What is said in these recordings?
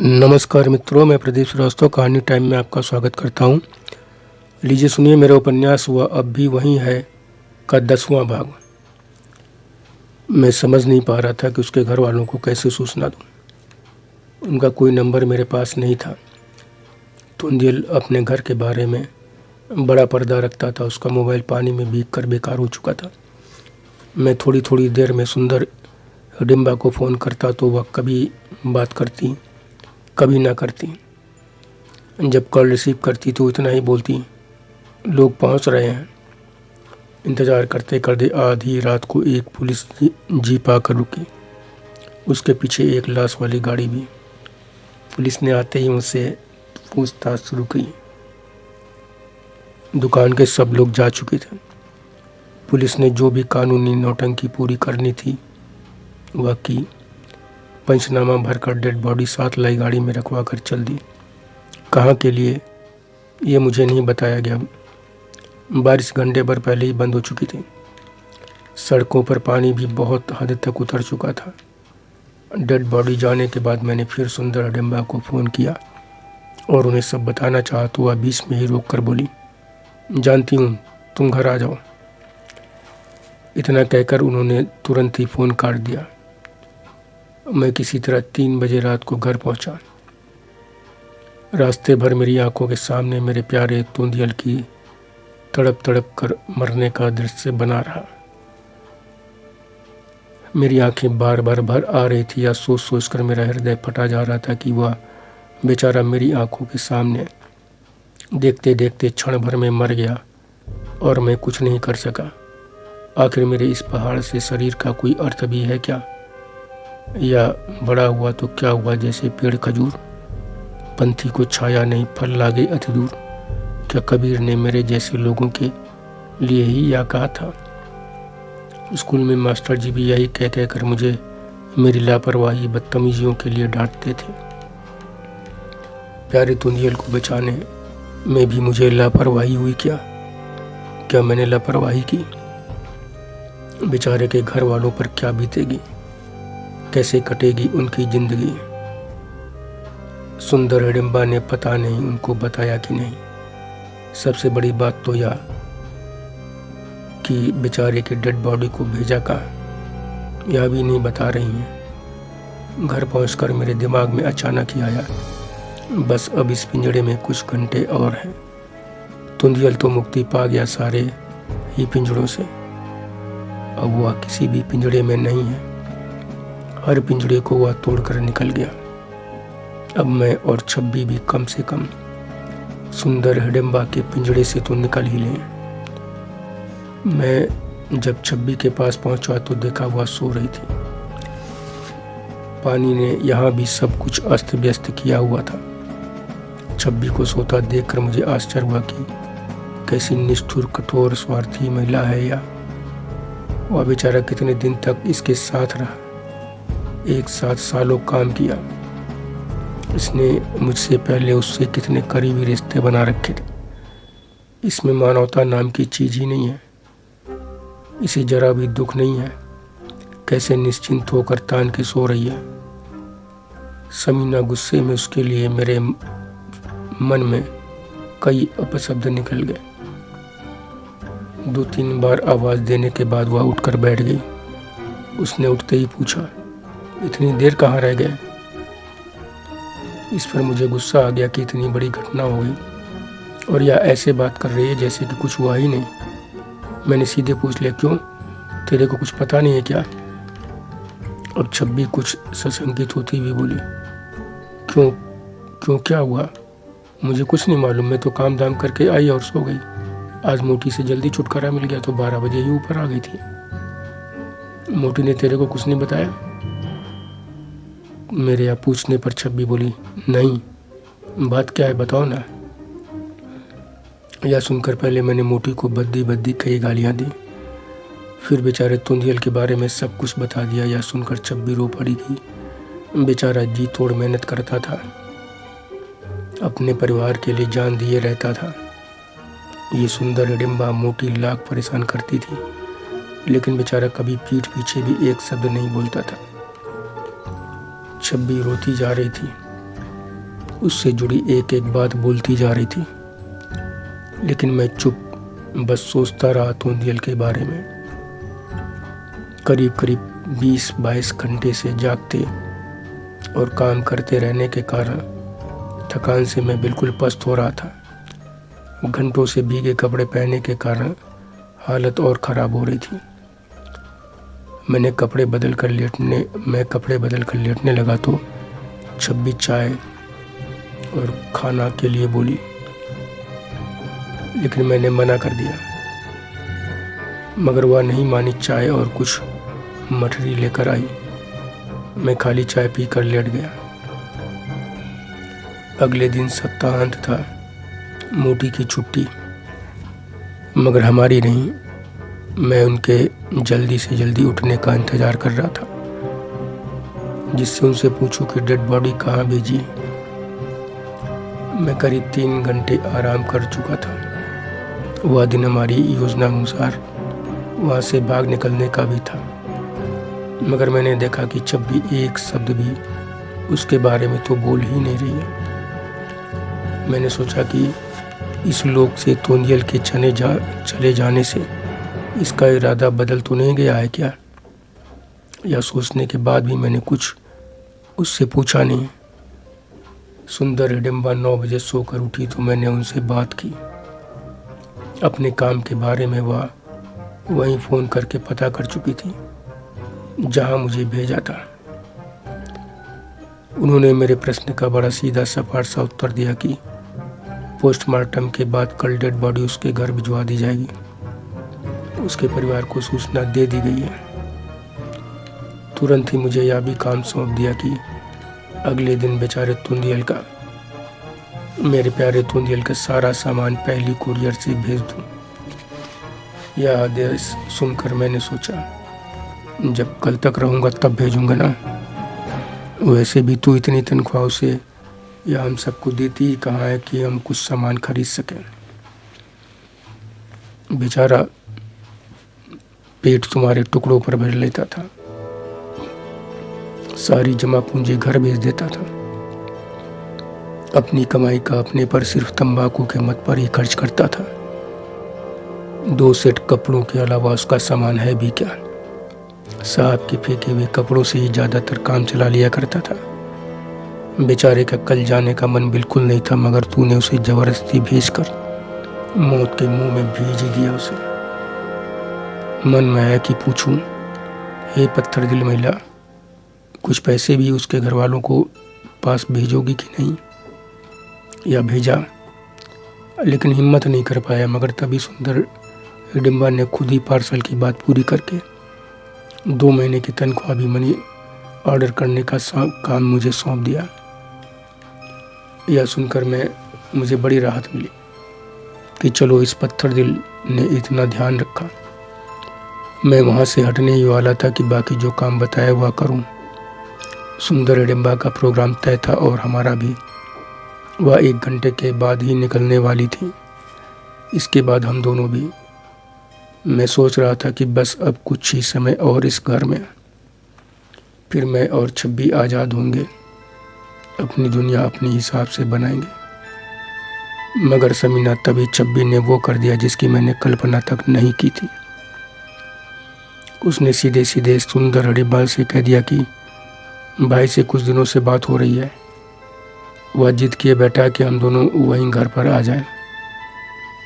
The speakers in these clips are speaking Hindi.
नमस्कार मित्रों, मैं प्रदीप श्रीवास्तव कहानी टाइम में आपका स्वागत करता हूँ। लीजिए सुनिए मेरा उपन्यास वह अब भी वहीं है का 10वां भाग। मैं समझ नहीं पा रहा था कि उसके घर वालों को कैसे सूचना दूँ। उनका कोई नंबर मेरे पास नहीं था। तुंदियल अपने घर के बारे में बड़ा पर्दा रखता था। उसका मोबाइल पानी में भीग कर बेकार हो चुका था। मैं थोड़ी थोड़ी देर में सुंदर हिडिंबा को फ़ोन करता तो वह कभी बात करती कभी ना करती। जब कॉल रिसीव करती तो इतना ही बोलती, लोग पहुंच रहे हैं। इंतज़ार करते करते आधी रात को एक पुलिस जीप आकर रुकी। उसके पीछे एक लाश वाली गाड़ी भी। पुलिस ने आते ही उनसे पूछताछ शुरू की। दुकान के सब लोग जा चुके थे। पुलिस ने जो भी कानूनी नौटंकी पूरी करनी थी वह की। पंचनामा भरकर डेड बॉडी 7 लाई गाड़ी में रखवा कर चल दी। कहाँ के लिए ये मुझे नहीं बताया गया। बारिश घंटे भर पहले ही बंद हो चुकी थी। सड़कों पर पानी भी बहुत हद तक उतर चुका था। डेड बॉडी जाने के बाद मैंने फिर सुंदर हिडिंबा को फ़ोन किया और उन्हें सब बताना चाहा तो वह बीच में ही रोक कर बोली, जानती हूँ, तुम घर आ जाओ। इतना कहकर उन्होंने तुरंत ही फ़ोन काट दिया। मैं किसी तरह 3 बजे रात को घर पहुंचा। रास्ते भर मेरी आंखों के सामने मेरे प्यारे तुंदियल की तड़प तड़प कर मरने का दृश्य बना रहा। मेरी आंखें बार बार भर आ रही थी या सोच सोच कर मेरा हृदय फटा जा रहा था कि वह बेचारा मेरी आंखों के सामने देखते देखते क्षण भर में मर गया और मैं कुछ नहीं कर सका। आखिर मेरे इस पहाड़ से शरीर का कोई अर्थ भी है क्या? या बड़ा हुआ तो क्या हुआ, जैसे पेड़ खजूर, पंथी को छाया नहीं फल लागे अति दूर। क्या कबीर ने मेरे जैसे लोगों के लिए ही यह कहा था? स्कूल में मास्टर जी भी यही कह कह कर मुझे मेरी लापरवाही बदतमीजियों के लिए डांटते थे। प्यारे तुंदियल को बचाने में भी मुझे लापरवाही हुई क्या? क्या मैंने लापरवाही की? बेचारे के घर वालों पर क्या बीतेगी? कैसे कटेगी उनकी जिंदगी? सुंदर हिडिंबा ने पता नहीं उनको बताया कि नहीं। सबसे बड़ी बात तो यह कि बेचारे के डेड बॉडी को भेजा कहाँ, यह भी नहीं बता रही हैं। घर पहुंचकर मेरे दिमाग में अचानक ही आया, बस अब इस पिंजड़े में कुछ घंटे और हैं। तुंदियल तो मुक्ति पा गया सारे ही पिंजड़ों से। अब वह किसी भी पिंजड़े में नहीं है। हर पिंजड़े को वह तोड़कर निकल गया। अब मैं और छब्बी भी कम से कम सुंदर हिडिंबा के पिंजड़े से तो निकल ही लें। मैं जब छब्बी के पास पहुंचा तो देखा वह सो रही थी। पानी ने यहाँ भी सब कुछ अस्त व्यस्त किया हुआ था। छब्बी को सोता देखकर मुझे आश्चर्य हुआ कि कैसी निष्ठुर कठोर स्वार्थी महिला है। या वह बेचारा कितने दिन तक इसके साथ रहा, एक साथ सालों काम किया। इसने मुझसे पहले उससे कितने करीबी रिश्ते बना रखे थे। इसमें मानवता नाम की चीज़ ही नहीं है। इसे जरा भी दुख नहीं है। कैसे निश्चिंत होकर तान के सो रही है। समीना गुस्से में उसके लिए मेरे मन में कई अपशब्द निकल गए। 2-3 बार आवाज़ देने के बाद वह उठकर बैठ गई। उसने उठते ही पूछा, इतनी देर कहाँ रह गए? इस पर मुझे गुस्सा आ गया कि इतनी बड़ी घटना हो गई और यह ऐसे बात कर रही है जैसे कि कुछ हुआ ही नहीं। मैंने सीधे पूछ लिया, क्यों, तेरे को कुछ पता नहीं है क्या? अब छब्बी कुछ सशंकित होती हुई बोली, क्यों क्यों क्या हुआ? मुझे कुछ नहीं मालूम। मैं तो काम धाम करके आई और सो गई। आज मोटी से जल्दी छुटकारा मिल गया तो 12 बजे ही ऊपर आ गई थी। मोटी ने तेरे को कुछ नहीं बताया? मेरे यहाँ पूछने पर छब्बी बोली, नहीं, बात क्या है बताओ ना। यह सुनकर पहले मैंने मोटी को बद्दी बद्दी कई गालियाँ दी, फिर बेचारे तुंदियल के बारे में सब कुछ बता दिया। यह सुनकर छब्बी रो पड़ी कि बेचारा जी तोड़ मेहनत करता था, अपने परिवार के लिए जान दिए रहता था। ये सुंदर हिडिंबा मोटी लाख परेशान करती थी, लेकिन बेचारा कभी पीठ पीछे भी एक शब्द नहीं बोलता था। छब्बी रोती जा रही थी। उससे जुड़ी एक एक बात बोलती जा रही थी, लेकिन मैं चुप बस सोचता रहा तोंदियल के बारे में। करीब करीब 20-22 घंटे से जागते और काम करते रहने के कारण थकान से मैं बिल्कुल पस्त हो रहा था। घंटों से भीगे कपड़े पहनने के कारण हालत और ख़राब हो रही थी। मैं कपड़े बदल कर लेटने लगा तो छब्बी चाय और खाना के लिए बोली, लेकिन मैंने मना कर दिया। मगर वह नहीं मानी। चाय और कुछ मठरी लेकर आई। मैं खाली चाय पीकर लेट गया। अगले दिन सप्ताहांत था, मोटी की छुट्टी, मगर हमारी नहीं। मैं उनके जल्दी से जल्दी उठने का इंतज़ार कर रहा था, जिससे उनसे पूछूं कि डेड बॉडी कहाँ भेजी। मैं करीब 3 घंटे आराम कर चुका था। वह दिन हमारी योजना अनुसार वहाँ से भाग निकलने का भी था, मगर मैंने देखा कि छब्बी एक शब्द भी उसके बारे में तो बोल ही नहीं रही है। मैंने सोचा कि इस लोक से तोंदियल के चले जाने से इसका इरादा बदल तो नहीं गया है क्या। यह सोचने के बाद भी मैंने कुछ उससे पूछा नहीं। सुंदर हिडिंबा 9 बजे सोकर उठी तो मैंने उनसे बात की। अपने काम के बारे में वह वहीं फ़ोन करके पता कर चुकी थी जहां मुझे भेजा था। उन्होंने मेरे प्रश्न का बड़ा सीधा सपाट सा उत्तर दिया कि पोस्टमार्टम के बाद कल डेड बॉडी उसके घर भिजवा दी जाएगी। उसके परिवार को सूचना दे दी गई है। तुरंत ही मुझे यह भी काम सौंप दिया कि अगले दिन बेचारे तोंदियल का, मेरे प्यारे तोंदियल का सारा सामान पहली कुरियर से भेज दूं। यह आदेश सुनकर मैंने सोचा, जब कल तक रहूँगा तब भेजूँगा ना। वैसे भी तू इतनी तनख्वाह से या हम सबको देती ही कहाँ है कि हम कुछ सामान खरीद सकें। बेचारा पेट तुम्हारे टुकड़ों पर भर लेता था, सारी जमा पूंजी घर भेज देता था। अपनी कमाई का अपने पर सिर्फ तंबाकू के मत पर ही खर्च करता था। 2 सेट कपड़ों के अलावा उसका सामान है भी क्या। साहब के फेंके हुए कपड़ों से ही ज़्यादातर काम चला लिया करता था। बेचारे का कल जाने का मन बिल्कुल नहीं था, मगर तूने उसे ज़बरदस्ती भेजकर मौत के मुंह में भेज ही दिया। उसे मन में आया कि पूछूं, हे पत्थर दिल महिला, कुछ पैसे भी उसके घर वालों को पास भेजोगी कि नहीं। या भेजा, लेकिन हिम्मत नहीं कर पाया। मगर तभी सुंदर हिडिंबा ने खुद ही पार्सल की बात पूरी करके 2 महीने की तनख्वाह भी मनी ऑर्डर करने का काम मुझे सौंप दिया। यह सुनकर मुझे बड़ी राहत मिली कि चलो इस पत्थर दिल ने इतना ध्यान रखा। मैं वहाँ से हटने ही वाला था कि बाकी जो काम बताया वह करूँ। सुंदर हिडिंबा का प्रोग्राम तय था और हमारा भी। वह 1 घंटे के बाद ही निकलने वाली थी। इसके बाद हम दोनों भी। मैं सोच रहा था कि बस अब कुछ ही समय और इस घर में, फिर मैं और छब्बी आज़ाद होंगे, अपनी दुनिया अपने हिसाब से बनाएंगे। मगर समीना, तभी छब्बी ने वो कर दिया जिसकी मैंने कल्पना तक नहीं की थी। उसने सीधे सीधे सुंदर हिडिंबा से कह दिया कि भाई से कुछ दिनों से बात हो रही है। वह जिद किए बैठा कि हम दोनों वहीं घर पर आ जाएं,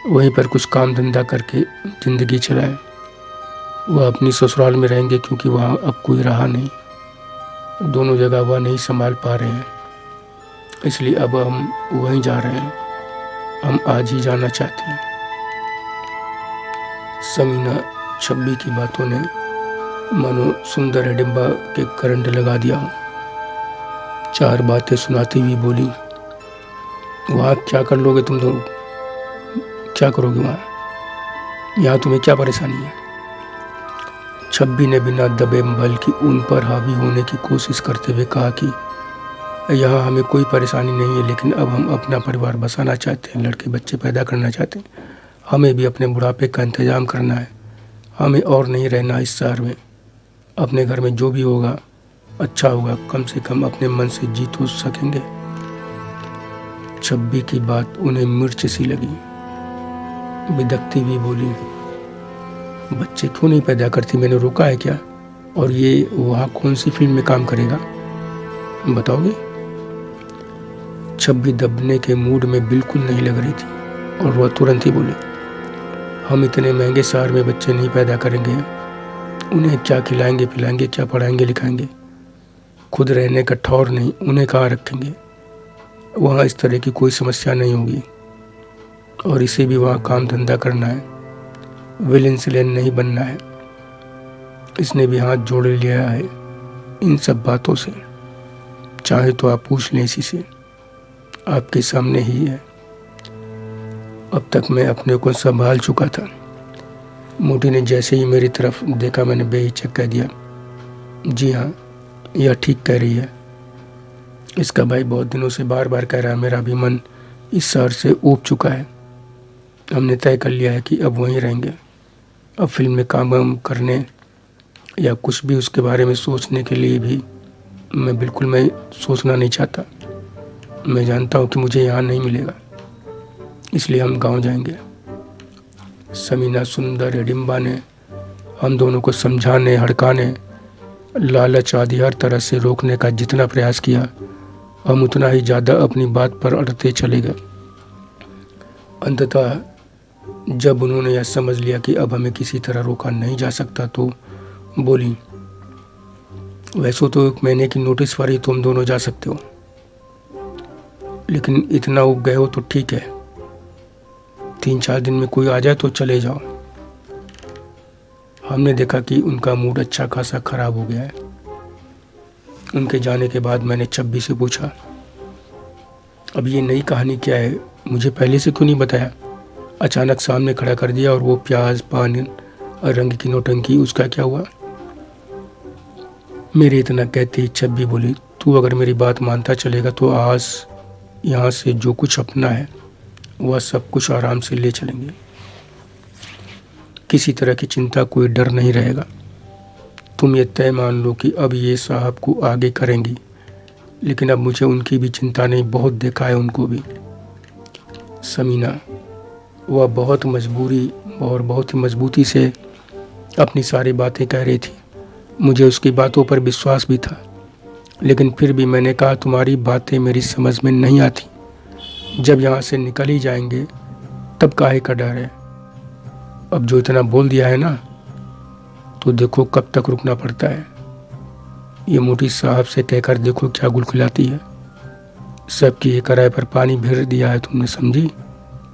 वहीं पर कुछ काम धंधा करके ज़िंदगी चलाएं। वह अपनी ससुराल में रहेंगे क्योंकि वहाँ अब कोई रहा नहीं। दोनों जगह वह नहीं संभाल पा रहे हैं, इसलिए अब हम वहीं जा रहे हैं। हम आज ही जाना चाहते हैं। समीना छब्बी की बातों ने मानो सुंदर हिडिंबा के करंट लगा दिया हो। 4 बातें सुनाती हुई बोली, वहाँ क्या कर लोगे तुम दोनों, क्या करोगे वहाँ, यहाँ तुम्हें क्या परेशानी है। छब्बी ने बिना दबे बल्कि उन पर हावी होने की कोशिश करते हुए कहा कि यहाँ हमें कोई परेशानी नहीं है, लेकिन अब हम अपना परिवार बसाना चाहते हैं, लड़के बच्चे पैदा करना चाहते हैं। हमें भी अपने बुढ़ापे का इंतज़ाम करना है। हमें और नहीं रहना इस शहर में। अपने घर में जो भी होगा अच्छा होगा, कम से कम अपने मन से जी तो सकेंगे। छब्बी की बात उन्हें मिर्च सी लगी। बिदकती हुई बोली, बच्चे क्यों नहीं पैदा करती, मैंने रोका है क्या? और ये वहाँ कौन सी फिल्म में काम करेगा, बताओगे? छब्बी दबने के मूड में बिल्कुल नहीं लग रही थी और वह तुरंत ही बोली, हम इतने महंगे शहर में बच्चे नहीं पैदा करेंगे। उन्हें क्या खिलाएंगे पिलाएंगे, क्या पढ़ाएंगे लिखाएंगे? खुद रहने का ठौर नहीं, उन्हें कहाँ रखेंगे? वहाँ इस तरह की कोई समस्या नहीं होगी और इसे भी वहाँ काम धंधा करना है, विलेन सिलेन नहीं बनना है। इसने भी हाथ जोड़ लिया है इन सब बातों से। चाहे तो आप पूछ लें इसी से, आपके सामने ही है। अब तक मैं अपने को संभाल चुका था। मोटी ने जैसे ही मेरी तरफ देखा, मैंने बेहिचक कह दिया, जी हाँ, यह ठीक कह रही है। इसका भाई बहुत दिनों से बार बार कह रहा है, मेरा भी मन इस शहर से ऊब चुका है। हमने तय कर लिया है कि अब वहीं रहेंगे। अब फिल्म में काम करने या कुछ भी उसके बारे में सोचने के लिए भी मैं सोचना नहीं चाहता। मैं जानता हूँ कि मुझे यहाँ नहीं मिलेगा, इसलिए हम गांव जाएंगे। समीना सुंदर हिडिम्बा ने हम दोनों को समझाने, हड़काने, लालच आदि हर तरह से रोकने का जितना प्रयास किया, हम उतना ही ज़्यादा अपनी बात पर अड़ते चले गए। अंततः जब उन्होंने यह समझ लिया कि अब हमें किसी तरह रोका नहीं जा सकता, तो बोली, वैसे तो 1 महीने की नोटिस पर ही तुम दोनों जा सकते हो, लेकिन इतना उब गए हो तो ठीक है, 3-4 दिन में कोई आ जाए तो चले जाओ। हमने देखा कि उनका मूड अच्छा खासा खराब हो गया है। उनके जाने के बाद मैंने छब्बी से पूछा, अब ये नई कहानी क्या है, मुझे पहले से क्यों नहीं बताया? अचानक सामने खड़ा कर दिया, और वो प्याज पान और रंग की नौटंकी, उसका क्या हुआ? मेरे इतना कहते ही छब्बी बोली, तू अगर मेरी बात मानता चलेगा तो आज यहाँ से जो कुछ अपना है वह सब कुछ आराम से ले चलेंगे। किसी तरह की चिंता, कोई डर नहीं रहेगा। तुम ये तय मान लो कि अब ये साहब को आगे करेंगी, लेकिन अब मुझे उनकी भी चिंता नहीं, बहुत देखा है उनको भी। समीना, वह बहुत मजबूरी और बहुत ही मजबूती से अपनी सारी बातें कह रही थी। मुझे उसकी बातों पर विश्वास भी था, लेकिन फिर भी मैंने कहा, तुम्हारी बातें मेरी समझ में नहीं आती। जब यहाँ से निकल ही जाएंगे तब काहे का डर है? अब जो इतना बोल दिया है ना, तो देखो कब तक रुकना पड़ता है। ये मोटी साहब से कहकर देखो क्या गुलखिलाती है। सबकी ये किराए पर पानी फेर दिया है तुमने, समझी?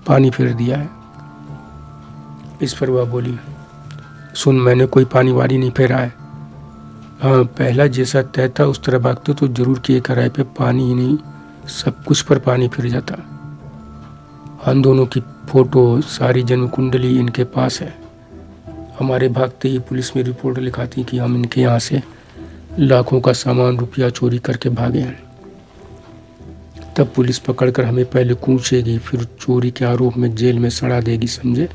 पानी फेर दिया है। इस पर वह बोली, सुन, मैंने कोई पानी वारी नहीं फेरा है। हाँ, पहला जैसा तय था उस तरह भागते तो जरूर किए किराए पे पानी ही नहीं, सब कुछ पर पानी फिर जाता। हम दोनों की फोटो, सारी जन्म कुंडली इनके पास है। हमारे भागते ही पुलिस में रिपोर्ट लिखाती कि हम इनके यहाँ से लाखों का सामान, रुपया चोरी करके भागे हैं। तब पुलिस पकड़कर हमें पहले कूचेगी, फिर चोरी के आरोप में जेल में सड़ा देगी, समझे?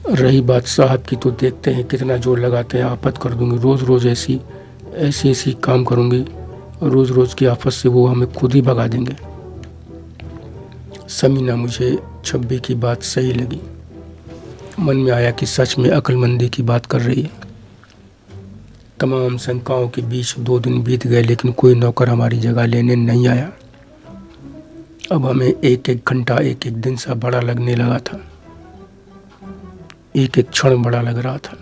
रही बात साहब की, तो देखते हैं कितना जोर लगाते हैं। आफत कर दूंगी, रोज़ रोज़ ऐसी काम करूंगी, रोज़ रोज़ की आफत से वो हमें खुद ही भगा देंगे। समीना, मुझे छब्बी की बात सही लगी। मन में आया कि सच में अक्लमंदी की बात कर रही है। तमाम शंकाओं के बीच 2 दिन बीत गए, लेकिन कोई नौकर हमारी जगह लेने नहीं आया। अब हमें एक घंटा, एक दिन सा बड़ा लगने लगा था। एक क्षण बड़ा लग रहा था।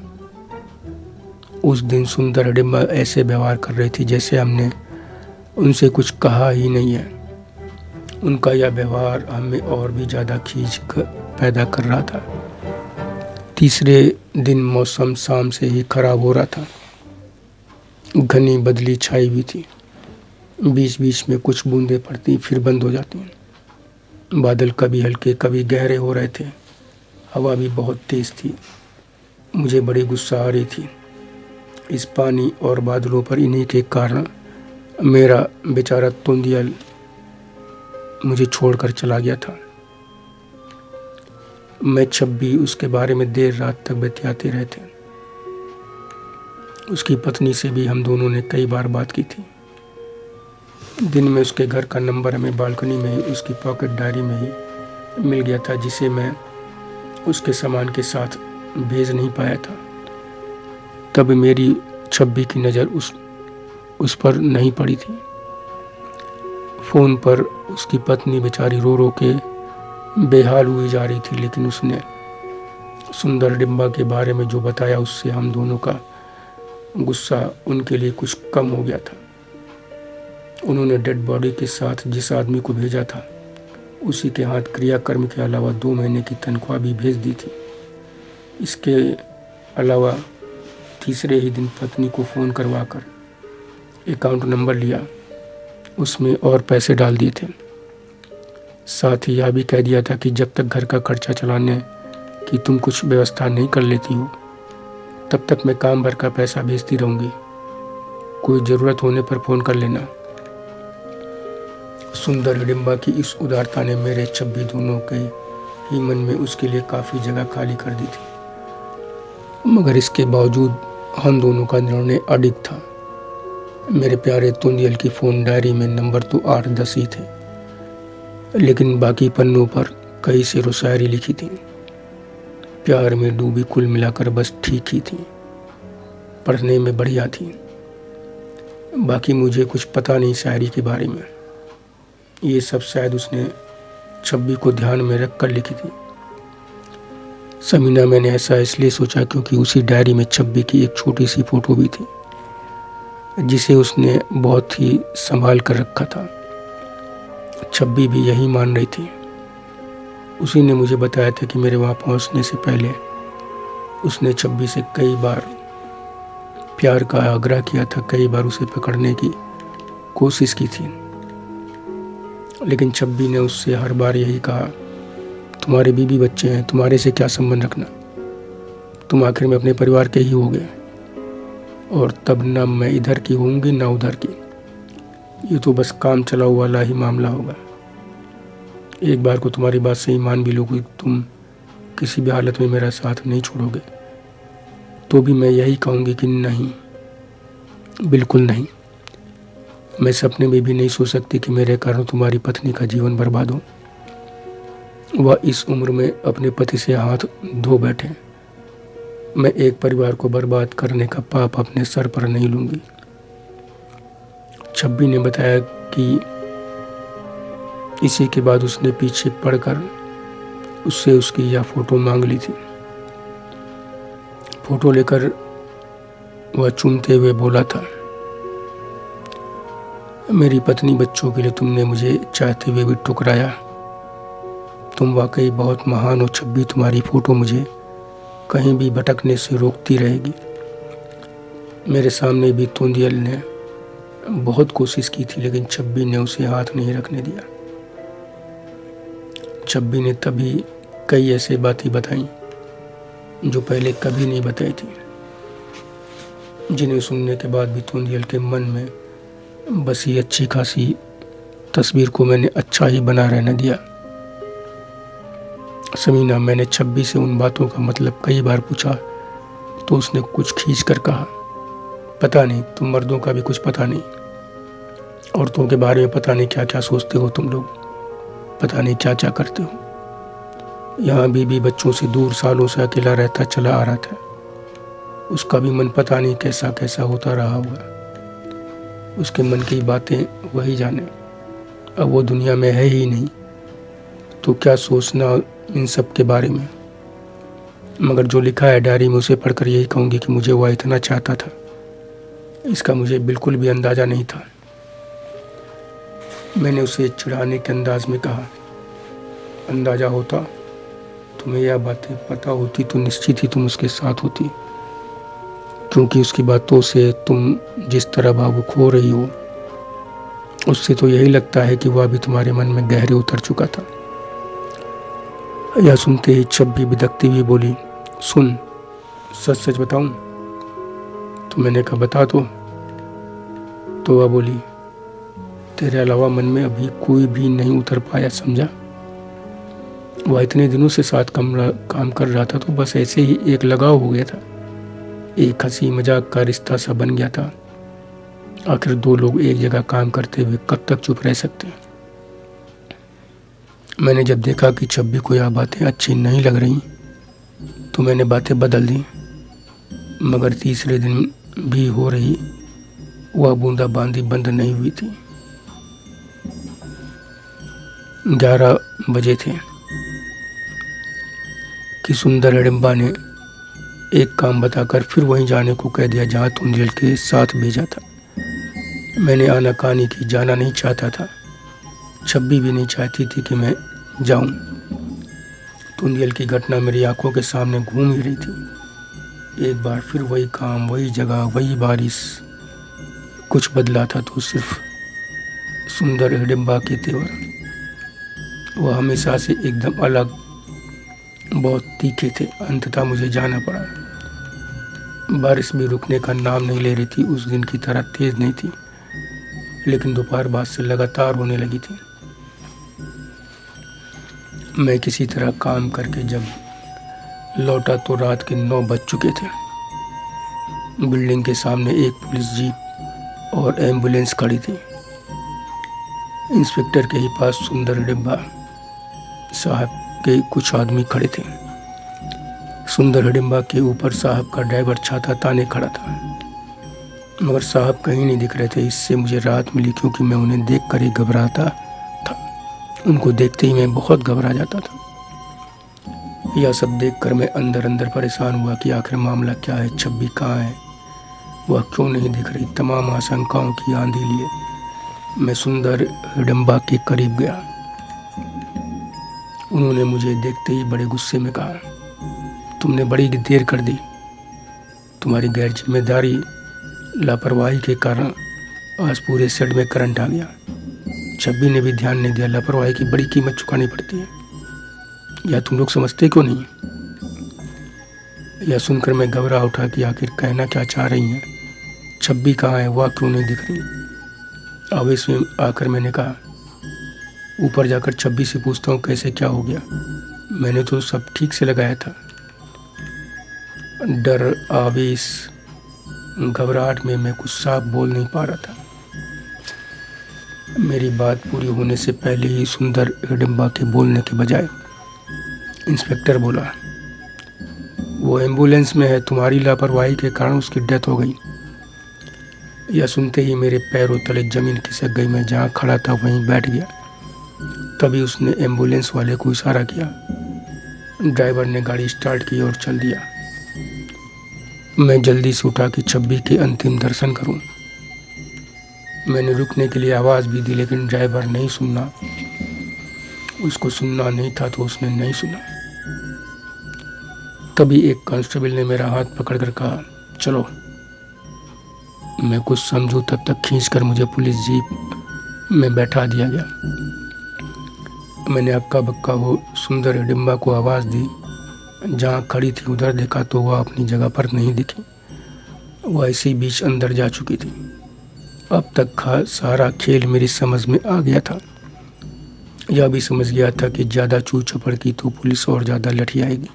उस दिन सुंदर हिडिम्बा ऐसे व्यवहार कर रही थी जैसे हमने उनसे कुछ कहा ही नहीं है। उनका यह व्यवहार हमें और भी ज़्यादा खींच पैदा कर रहा था। तीसरे दिन मौसम शाम से ही खराब हो रहा था। घनी बदली छाई हुई थी। बीच बीच में कुछ बूंदें पड़ती, फिर बंद हो जाती। बादल कभी हल्के कभी गहरे हो रहे थे। हवा भी बहुत तेज़ थी। मुझे बड़ी गुस्सा आ रही थी इस पानी और बादलों पर। इन्हीं के कारण मेरा बेचारा तुंदियल मुझे छोड़कर चला गया था। मैं छब्बी उसके बारे में देर रात तक बतियाते रहे थे। उसकी पत्नी से भी हम दोनों ने कई बार बात की थी। दिन में उसके घर का नंबर हमें बालकनी में ही उसकी पॉकेट डायरी में ही मिल गया था, जिसे मैं उसके सामान के साथ भेज नहीं पाया था। तब मेरी छब्बी की नज़र उस पर नहीं पड़ी थी। फ़ोन पर उसकी पत्नी बेचारी रो रो के बेहाल हुई जा रही थी, लेकिन उसने सुंदर डिम्बा के बारे में जो बताया उससे हम दोनों का गुस्सा उनके लिए कुछ कम हो गया था। उन्होंने डेड बॉडी के साथ जिस आदमी को भेजा था उसी के हाथ क्रियाकर्म के अलावा 2 महीने की तनख्वाह भी भेज दी थी। इसके अलावा तीसरे ही दिन पत्नी को फ़ोन करवाकर अकाउंट नंबर लिया, उसमें और पैसे डाल दिए थे। साथ ही यह भी कह दिया था कि जब तक घर का खर्चा चलाने की तुम कुछ व्यवस्था नहीं कर लेती हो तब तक मैं काम भर का पैसा भेजती रहूँगी, कोई ज़रूरत होने पर फ़ोन कर लेना। सुंदर हिडिंबा की इस उदारता ने मेरे छब्बी दोनों के ही मन में उसके लिए काफ़ी जगह खाली कर दी थी। मगर इसके बावजूद हम दोनों का निर्णय अडिग था। मेरे प्यारे तुंदियल की फ़ोन डायरी में नंबर तो 8-10 ही थे, लेकिन बाकी पन्नों पर कई शेरो शायरी लिखी थी। प्यार में डूबी कुल मिलाकर बस ठीक ही थी, पढ़ने में बढ़िया थी। बाकी मुझे कुछ पता नहीं शायरी के बारे में। ये सब शायद उसने छब्बी को ध्यान में रख कर लिखी थी। समीना, मैंने ऐसा इसलिए सोचा क्योंकि उसी डायरी में छब्बी की एक छोटी सी फ़ोटो भी थी, जिसे उसने बहुत ही संभाल कर रखा था। छब्बी भी यही मान रही थी। उसी ने मुझे बताया था कि मेरे वहाँ पहुँचने से पहले उसने छब्बी से कई बार प्यार का आग्रह किया था, कई बार उसे पकड़ने की कोशिश की थी, लेकिन छब्बी ने उससे हर बार यही कहा, तुम्हारे बीवी बच्चे हैं, तुम्हारे से क्या संबंध रखना, तुम आखिर में अपने परिवार के ही होगे, और तब ना मैं इधर की होंगी ना उधर की, ये तो बस काम चलाऊ वाला ही मामला होगा। एक बार को तुम्हारी बात से ही मान भी लोगे, तुम किसी भी हालत में मेरा साथ नहीं छोड़ोगे, तो भी मैं यही कहूँगी कि नहीं, बिल्कुल नहीं। मैं सपने में भी नहीं सोच सकती कि मेरे कारण तुम्हारी पत्नी का जीवन बर्बाद हो। वह इस उम्र में अपने पति से हाथ धो बैठे। मैं एक परिवार को बर्बाद करने का पाप अपने सर पर नहीं लूँगी। छब्बी ने बताया कि इसी के बाद उसने पीछे पड़कर उससे उसकी यह फ़ोटो मांग ली थी। फ़ोटो लेकर वह चूमते हुए बोला था, मेरी पत्नी बच्चों के लिए तुमने मुझे चाहते हुए भी ठुकराया। तुम वाकई बहुत महान हो छब्बी, तुम्हारी फ़ोटो मुझे कहीं भी भटकने से रोकती रहेगी। मेरे सामने भी तुंदियल ने बहुत कोशिश की थी, लेकिन छब्बी ने उसे हाथ नहीं रखने दिया। छब्बी ने तभी कई ऐसे बातें बताई जो पहले कभी नहीं बताई थी, जिन्हें सुनने के बाद भी तुंदियल के मन में बसी अच्छी खासी तस्वीर को मैंने अच्छा ही बना रहने दिया। समीना, मैंने छब्बी से उन बातों का मतलब कई बार पूछा तो उसने कुछ खींच कर कहा, पता नहीं, तुम मर्दों का भी कुछ पता नहीं, औरतों के बारे में पता नहीं क्या क्या सोचते हो तुम लोग, पता नहीं क्या क्या करते हो। यहाँ बीबी बच्चों से दूर सालों से अकेला रहता चला आ रहा था, उसका भी मन पता नहीं कैसा कैसा होता रहा होगा। उसके मन की बातें वही जाने। अब वो दुनिया में है ही नहीं, तो क्या सोचना इन सब के बारे में। मगर जो लिखा है डायरी में उसे पढ़कर यही कहूँगी कि मुझे वह इतना चाहता था, इसका मुझे बिल्कुल भी अंदाज़ा नहीं था। मैंने उसे चिढ़ाने के अंदाज में कहा, अंदाज़ा होता, तुम्हें यह बातें पता होती तो निश्चित ही तुम उसके साथ होती, क्योंकि उसकी बातों से तुम जिस तरह भावुक हो रही हो उससे तो यही लगता है कि वह भी तुम्हारे मन में गहरे उतर चुका था। यह सुनते ही छब्बी बिदकती हुई बोली, सुन, सच सच बताऊं? तो मैंने कहा, बता तो वह बोली, तेरे अलावा मन में अभी कोई भी नहीं उतर पाया, समझा। वह इतने दिनों से साथ काम कर रहा था तो बस ऐसे ही एक लगाव हो गया था, एक हंसी मजाक का रिश्ता सा बन गया था। आखिर दो लोग एक जगह काम करते हुए कब तक चुप रह सकते हैं। मैंने जब देखा कि छब्बी को यह बातें अच्छी नहीं लग रही तो मैंने बातें बदल दी, मगर तीसरे दिन भी हो रही वह बूंदाबांदी बंद नहीं हुई थी। 11 बजे थे कि सुंदर हिडिंबा ने एक काम बताकर फिर वहीं जाने को कह दिया जहाँ तुंदियल के साथ भेजा था। मैंने आनाकानी की, जाना नहीं चाहता था। छब्बी भी नहीं चाहती थी कि मैं जाऊं। तुंदियल की घटना मेरी आंखों के सामने घूम ही रही थी। एक बार फिर वही काम, वही जगह, वही बारिश। कुछ बदला था तो सिर्फ सुंदर हिडिंबा के तेवर। वह हमेशा से एकदम अलग, बहुत तीखे थे। अंततः मुझे जाना पड़ा। बारिश भी रुकने का नाम नहीं ले रही थी। उस दिन की तरह तेज नहीं थी, लेकिन दोपहर बाद से लगातार होने लगी थी। मैं किसी तरह काम करके जब लौटा तो रात के 9 बज चुके थे। बिल्डिंग के सामने एक पुलिस जीप और एम्बुलेंस खड़ी थी। इंस्पेक्टर के ही पास सुंदर हिडिंबा साहब के कुछ आदमी खड़े थे। सुंदर हिडिंबा के ऊपर साहब का ड्राइवर छाता ताने खड़ा था, मगर साहब कहीं नहीं दिख रहे थे। इससे मुझे राहत मिली, क्योंकि मैं उन्हें देखकर ही घबराता था। उनको देखते ही मैं बहुत घबरा जाता था। यह सब देखकर मैं अंदर अंदर परेशान हुआ कि आखिर मामला क्या है, छब्बी कहाँ है, वह क्यों नहीं दिख रही। तमाम आशंकाओं की आंधी लिए मैं सुंदर हिडिंबा के करीब गया। उन्होंने मुझे देखते ही बड़े गुस्से में कहा, तुमने बड़ी देर कर दी। तुम्हारी गैर जिम्मेदारी, लापरवाही के कारण आज पूरे सेट में करंट आ गया। छब्बी ने भी ध्यान नहीं दिया। लापरवाही की बड़ी कीमत चुकानी पड़ती है, या तुम लोग समझते क्यों नहीं? यह सुनकर मैं घबरा उठा कि आखिर कहना क्या चाह रही हैं। छब्बी कहाँ है, वह क्यों नहीं दिख रही? आवेश में आकर मैंने कहा, ऊपर जाकर छब्बी से पूछता हूँ कैसे क्या हो गया। मैंने तो सब ठीक से लगाया था। डर, आवेश, घबराहट में मैं कुछ साफ बोल नहीं पा रहा था। मेरी बात पूरी होने से पहले ही सुंदर हिडिंबा के बोलने के बजाय इंस्पेक्टर बोला, वो एम्बुलेंस में है, तुम्हारी लापरवाही के कारण उसकी डेथ हो गई। यह सुनते ही मेरे पैरों तले जमीन खिसक गई। मैं जहाँ खड़ा था वहीं बैठ गया। तभी उसने एम्बुलेंस वाले को इशारा किया। ड्राइवर ने गाड़ी स्टार्ट की और चल दिया। मैं जल्दी से उठा कि छब्बी के अंतिम दर्शन करूं। मैंने रुकने के लिए आवाज़ भी दी, लेकिन ड्राइवर नहीं सुनना। उसको सुनना नहीं था तो उसने नहीं सुना। तभी एक कांस्टेबल ने मेरा हाथ पकड़कर कहा, चलो। मैं कुछ समझूं तब तक खींचकर मुझे पुलिस जीप में बैठा दिया गया। मैंने अक्का बक्का वो सुंदर हिडिंबा को आवाज़ दी। जहाँ खड़ी थी उधर देखा तो वह अपनी जगह पर नहीं दिखी। वह इसी बीच अंदर जा चुकी थी। अब तक का सारा खेल मेरी समझ में आ गया था। यह भी समझ गया था कि ज़्यादा चूर चपड़ की तो पुलिस और ज़्यादा लठी आएगी।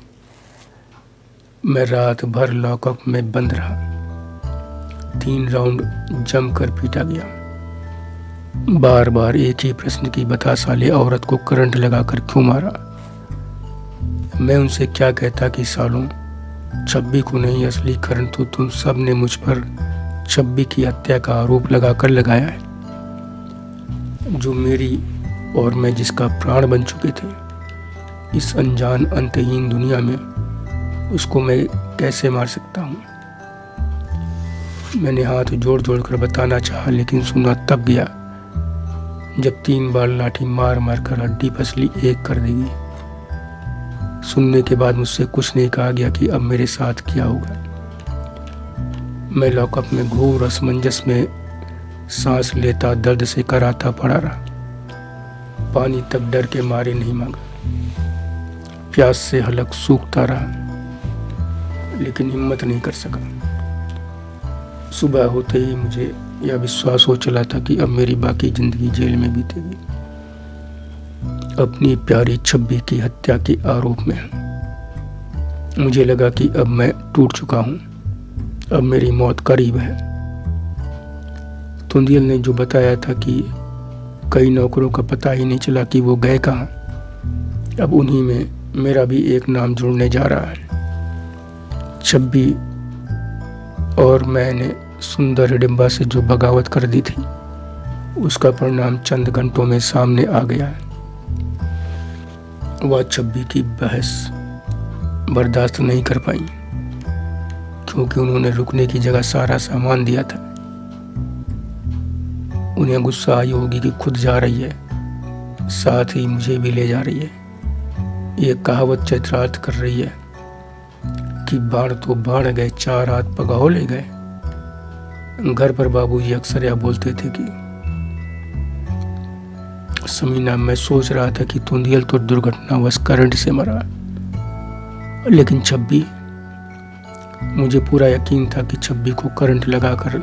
मैं रात भर लॉकअप में बंद रहा। 3 राउंड जमकर पीटा गया। बार बार एक ही प्रश्न की, बता साले औरत को करंट लगाकर क्यों मारा? मैं उनसे क्या कहता कि सालों, छब्बी को नहीं, असली करंट तो तुम सब ने मुझ पर छब्बी की हत्या का आरोप लगाकर लगाया है, जो मेरी और मैं जिसका प्राण बन चुके थे। इस अनजान अंतहीन दुनिया में उसको मैं कैसे मार सकता हूँ? मैंने हाथ जोड़ जोड़ कर बताना चाहा, लेकिन सुना तब गया जब 3 बार लाठी मार मार कर हड्डी पसली एक कर देगी। सुनने के बाद मुझसे कुछ नहीं कहा गया कि अब मेरे साथ क्या होगा। मैं लॉकअप में घोर असमंजस में सांस लेता, दर्द से कराहता पड़ा रहा। पानी तक डर के मारे नहीं मांगा। प्यास से हलक सूखता रहा, लेकिन हिम्मत नहीं कर सका। सुबह होते ही मुझे यह विश्वास हो चला था कि अब मेरी बाकी जिंदगी जेल में बीतेगी, अपनी प्यारी छब्बी की हत्या के आरोप में। मुझे लगा कि अब मैं टूट चुका हूँ, अब मेरी मौत करीब है। तुंदियल ने जो बताया था कि कई नौकरों का पता ही नहीं चला कि वो गए कहाँ, अब उन्हीं में मेरा भी एक नाम जुड़ने जा रहा है। छब्बी और मैंने सुंदर हिडिंबा से जो बगावत कर दी थी, उसका परिणाम चंद घंटों में सामने आ गया है। वह छब्बी की बहस बर्दाश्त नहीं कर पाई, क्योंकि उन्होंने रुकने की जगह सारा सामान दिया था। उन्हें गुस्सा आई होगी कि खुद जा रही है, साथ ही मुझे भी ले जा रही है। ये कहावत चरितार्थ कर रही है कि बाढ़ तो बाढ़ गए, 4 हाथ पगाहो ले गए। घर पर बाबूजी अक्सर यह बोलते थे कि समीना, मैं सोच रहा था कि तुंदियल तो दुर्घटनावश करंट से मरा, लेकिन छब्बी, मुझे पूरा यकीन था कि छब्बी को करंट लगाकर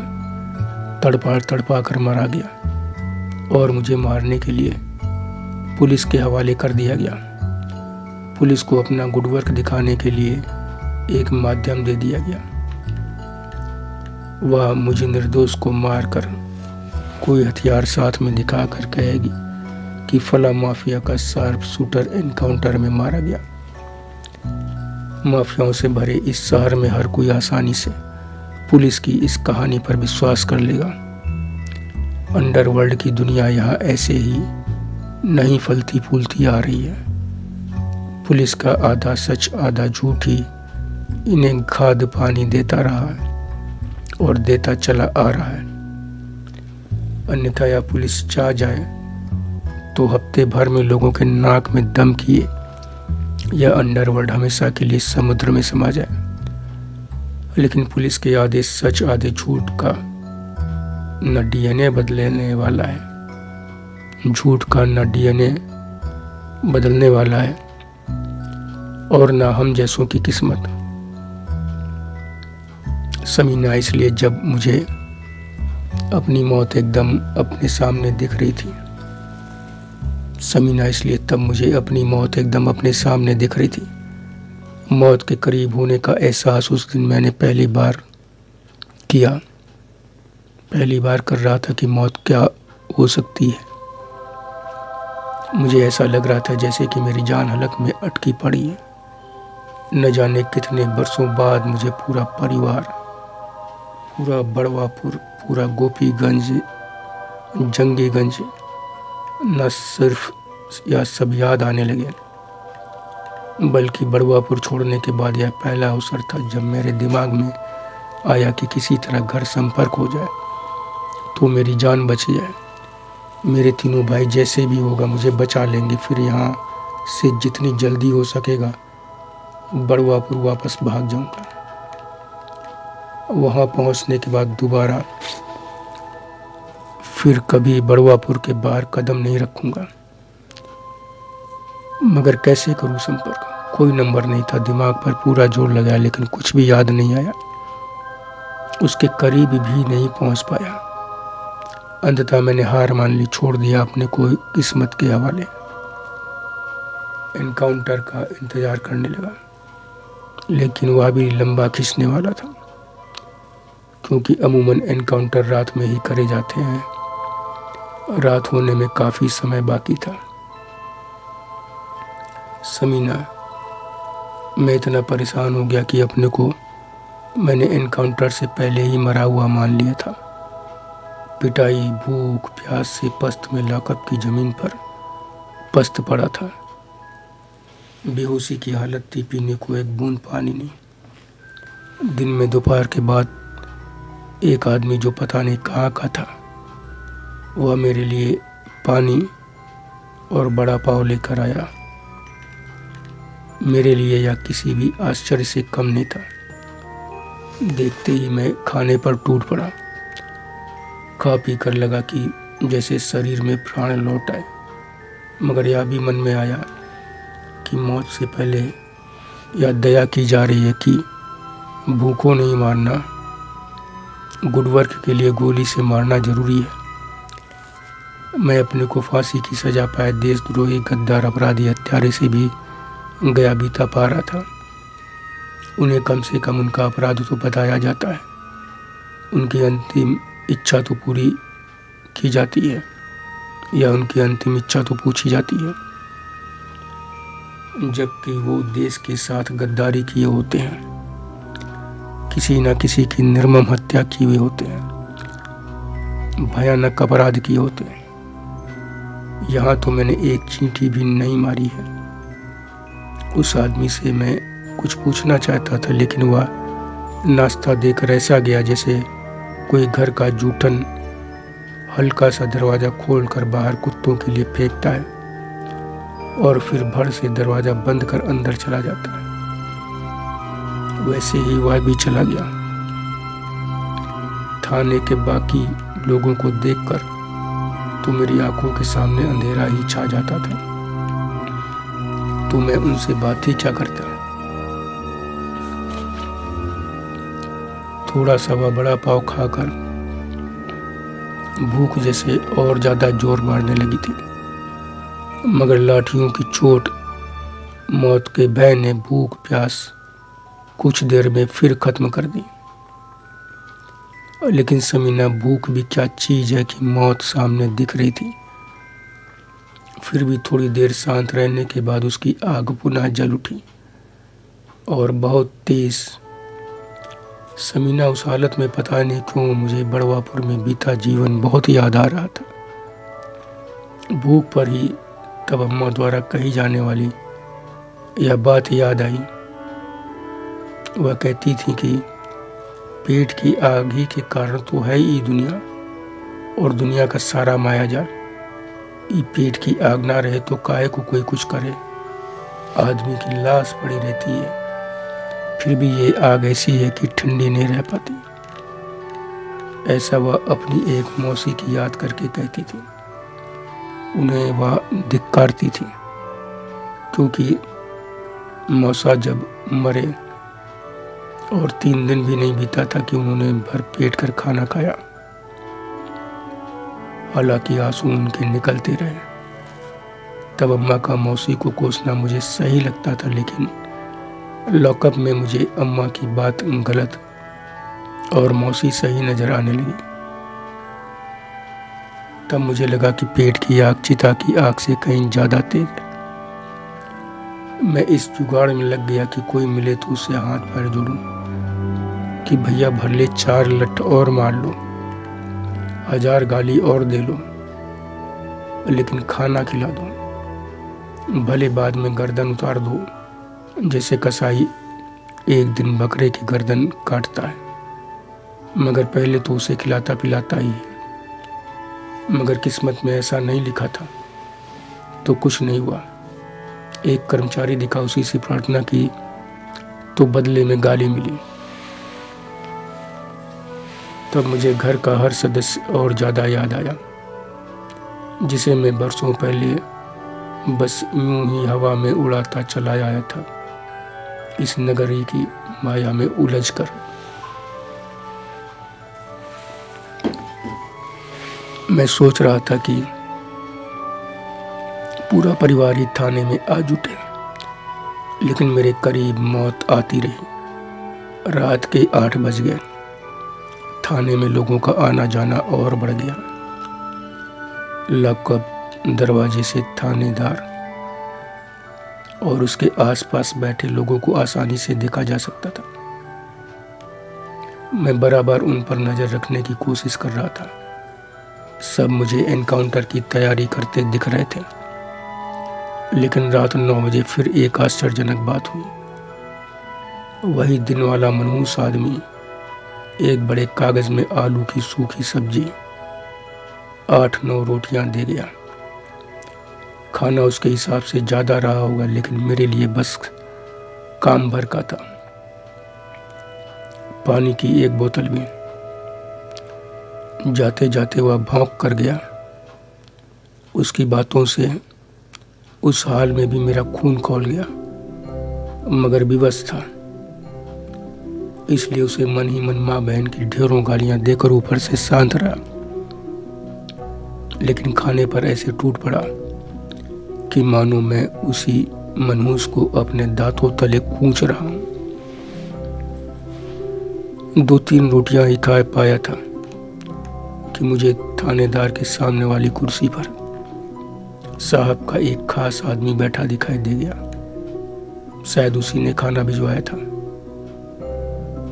तड़पा कर मारा गया और मुझे मारने के लिए पुलिस के हवाले कर दिया गया। पुलिस को अपना गुड वर्क दिखाने के लिए एक माध्यम दे दिया गया। वह मुझे निर्दोष को मारकर कोई हथियार साथ में दिखाकर कहेगी कि फला माफिया का शार्प शूटर एनकाउंटर में मारा गया। माफियाओं से भरे इस शहर में हर कोई आसानी से पुलिस की इस कहानी पर विश्वास कर लेगा। अंडरवर्ल्ड की दुनिया यहाँ ऐसे ही नहीं फलती फूलती आ रही है। पुलिस का आधा सच आधा झूठ ही इन्हें खाद पानी देता रहा है और देता चला आ रहा है। अन्यथा या पुलिस चाह जाए तो हफ्ते भर में लोगों के नाक में दम किए या अंडरवर्ल्ड हमेशा के लिए समुद्र में समा जाए। लेकिन पुलिस के आधे सच आधे झूठ का न डीएनए बदलने वाला है, झूठ का न डीएनए बदलने वाला है और न हम जैसों की किस्मत। समीना, इसलिए जब मुझे अपनी मौत एकदम अपने सामने दिख रही थी, समीना, इसलिए तब मुझे अपनी मौत एकदम अपने सामने दिख रही थी। मौत के करीब होने का एहसास उस दिन मैंने पहली बार किया। पहली बार कर रहा था कि मौत क्या हो सकती है। मुझे ऐसा लग रहा था जैसे कि मेरी जान हलक में अटकी पड़ी है। न जाने कितने बरसों बाद मुझे पूरा परिवार, पूरा बड़वापुर, पूरा गोपीगंज, जंगीगंज न सिर्फ यह सब याद आने लगे, बल्कि बड़वापुर छोड़ने के बाद यह पहला अवसर था जब मेरे दिमाग में आया कि किसी तरह घर संपर्क हो जाए तो मेरी जान बच जाए। मेरे तीनों भाई जैसे भी होगा मुझे बचा लेंगे, फिर यहाँ से जितनी जल्दी हो सकेगा बड़वापुर वापस भाग जाऊंगा। वहाँ पहुँचने के बाद दोबारा फिर कभी बड़वापुर के बाहर कदम नहीं रखूंगा। मगर कैसे करूं संपर्क? कोई नंबर नहीं था। दिमाग पर पूरा जोर लगाया लेकिन कुछ भी याद नहीं आया। उसके करीब भी नहीं पहुंच पाया। अंततः मैंने हार मान ली, छोड़ दिया अपने को किस्मत के हवाले। एनकाउंटर का इंतजार करने लगा, लेकिन वह भी लंबा खींचने वाला था, क्योंकि अमूमन एनकाउंटर रात में ही करे जाते हैं। रात होने में काफ़ी समय बाकी था। समीना, मैं इतना परेशान हो गया कि अपने को मैंने एनकाउंटर से पहले ही मरा हुआ मान लिया था। पिटाई, भूख, प्यास से पस्त में लॉकअप की ज़मीन पर पस्त पड़ा था। बेहोशी की हालत थी, पीने को एक बूंद पानी नहीं। दिन में दोपहर के बाद एक आदमी जो पता नहीं कहाँ का था, वह मेरे लिए पानी और बड़ा पाव लेकर आया। मेरे लिए यह किसी भी आश्चर्य से कम नहीं था। देखते ही मैं खाने पर टूट पड़ा। खा पी कर लगा कि जैसे शरीर में प्राण लौट आए, मगर यह भी मन में आया कि मौत से पहले यह दया की जा रही है कि भूखों नहीं मारना, गुड वर्क के लिए गोली से मारना जरूरी है। मैं अपने को फांसी की सजा पाए देशद्रोही, गद्दार, अपराधी, हत्यारे से भी गया बीता पा रहा था। उन्हें कम से कम उनका अपराध तो बताया जाता है, उनकी अंतिम इच्छा तो पूरी की जाती है या उनकी अंतिम इच्छा तो पूछी जाती है, जबकि वो देश के साथ गद्दारी किए होते हैं, किसी न किसी की निर्मम हत्या की हुए होते हैं, भयानक अपराध किए होते हैं। यहाँ तो मैंने एक चींटी भी नहीं मारी है। उस आदमी से मैं कुछ पूछना चाहता था, लेकिन वह नाश्ता देकर ऐसा गया जैसे कोई घर का जूठन हल्का सा दरवाज़ा खोलकर बाहर कुत्तों के लिए फेंकता है और फिर भर से दरवाज़ा बंद कर अंदर चला जाता है। वैसे ही वह भी चला गया। थाने के बाकी लोगों को देखकर तो मेरी आंखों के सामने अंधेरा ही छा जाता था, तो मैं उनसे बात ही क्या करता। थोड़ा सा वह बड़ा पाव खाकर भूख जैसे और ज़्यादा जोर मारने लगी थी, मगर लाठियों की चोट, मौत के भय ने भूख प्यास कुछ देर में फिर खत्म कर दी। लेकिन समीना, भूख भी क्या चीज़ है कि मौत सामने दिख रही थी। फिर भी थोड़ी देर शांत रहने के बाद उसकी आग पुनः जल उठी और बहुत तेज। समीना, उस हालत में पता नहीं क्यों मुझे बड़वापुर में बीता जीवन बहुत याद आ रहा था। भूख पर ही तब अम्मा द्वारा कही जाने वाली यह बात याद आई। वह कहती थी कि पेट की आग ही के कारण तो है ही दुनिया और दुनिया का सारा मायाजाल। ये पेट की आग ना रहे तो काहे को कोई कुछ करे। आदमी की लाश पड़ी रहती है, फिर भी ये आग ऐसी है कि ठंडी नहीं रह पाती। ऐसा वह अपनी एक मौसी की याद करके कहती थी। उन्हें वह धिक्कारती थी, क्योंकि मौसा जब मरे और 3 दिन भी नहीं बीता था कि उन्होंने भर पेट कर खाना खाया। हालांकि आंसू उनके निकलते रहे। तब अम्मा का मौसी को कोसना मुझे सही लगता था, लेकिन लॉकअप में मुझे अम्मा की बात गलत और मौसी सही नजर आने लगी। तब मुझे लगा कि पेट की आग चिता की आग से कहीं ज़्यादा तेज है। मैं इस जुगाड़ में लग गया कि कोई मिले तो उसे हाथ पैर जोड़ूं कि भैया भले 4 लठ और मार लो, 1000 गाली और दे लो, लेकिन खाना खिला दो। भले बाद में गर्दन उतार दो, जैसे कसाई एक दिन बकरे की गर्दन काटता है, मगर पहले तो उसे खिलाता पिलाता ही है। मगर किस्मत में ऐसा नहीं लिखा था, तो कुछ नहीं हुआ। एक कर्मचारी दिखा, उसी से प्रार्थना की तो बदले में गाली मिली। तब मुझे घर का हर सदस्य और ज़्यादा याद आया, जिसे मैं बरसों पहले बस यूं ही हवा में उड़ाता चला आया था, इस नगरी की माया में उलझकर। मैं सोच रहा था कि पूरा परिवार ही थाने में आ जुटे, लेकिन मेरे करीब मौत आती रही। रात के 8 बज गए। थाने में लोगों का आना जाना और बढ़ गया। लॉकअप दरवाजे से थानेदार और उसके आसपास बैठे लोगों को आसानी से देखा जा सकता था। मैं बराबर उन पर नज़र रखने की कोशिश कर रहा था। सब मुझे एनकाउंटर की तैयारी करते दिख रहे थे। लेकिन रात 9 बजे फिर एक आश्चर्यजनक बात हुई। वही दिन वाला मनहूस आदमी एक बड़े कागज में आलू की सूखी सब्जी, 8-9 रोटियां दे गया। खाना उसके हिसाब से ज़्यादा रहा होगा, लेकिन मेरे लिए बस काम भर का था। पानी की एक बोतल भी। जाते जाते वह भौंक कर गया। उसकी बातों से उस हाल में भी मेरा खून खौल गया, मगर विवश था, इसलिए उसे मन ही मन माँ बहन की ढेरों गालियां देकर ऊपर से शांत रहा। लेकिन खाने पर ऐसे टूट पड़ा कि मानो मैं उसी मनहूस को अपने दांतों तले कूच रहा हूं। 2-3 रोटियां ही खा पाया था कि मुझे थानेदार के सामने वाली कुर्सी पर साहब का एक खास आदमी बैठा दिखाई दे गया। शायद उसी ने खाना भिजवाया था।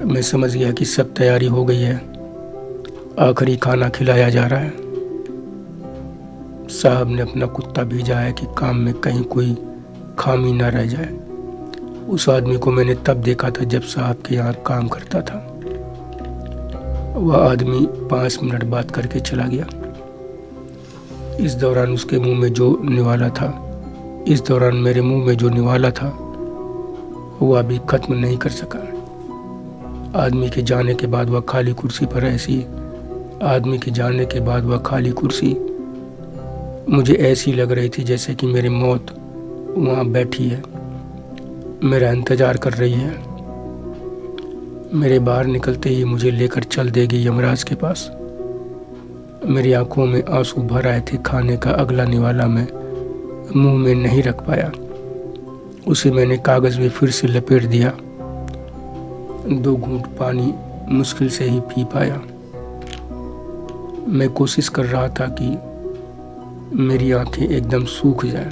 मैं समझ गया कि सब तैयारी हो गई है, आखिरी खाना खिलाया जा रहा है। साहब ने अपना कुत्ता भेजा है कि काम में कहीं कोई खामी ना रह जाए। उस आदमी को मैंने तब देखा था जब साहब के यहाँ काम करता था। वह आदमी 5 मिनट बात करके चला गया। इस दौरान उसके मुंह में जो निवाला था, इस दौरान मेरे मुंह में जो निवाला था वह अभी खत्म नहीं कर सका। आदमी के जाने के बाद वह खाली कुर्सी पर आदमी के जाने के बाद वह खाली कुर्सी मुझे ऐसी लग रही थी जैसे कि मेरी मौत वहाँ बैठी है, मेरा इंतजार कर रही है। मेरे बाहर निकलते ही मुझे लेकर चल देगी यमराज के पास। मेरी आंखों में आंसू भर आए थे। खाने का अगला निवाला मैं मुंह में नहीं रख पाया। उसे मैंने कागज़ में फिर से लपेट दिया। 2 घूंट पानी मुश्किल से ही पी पाया। मैं कोशिश कर रहा था कि मेरी आंखें एकदम सूख जाएं,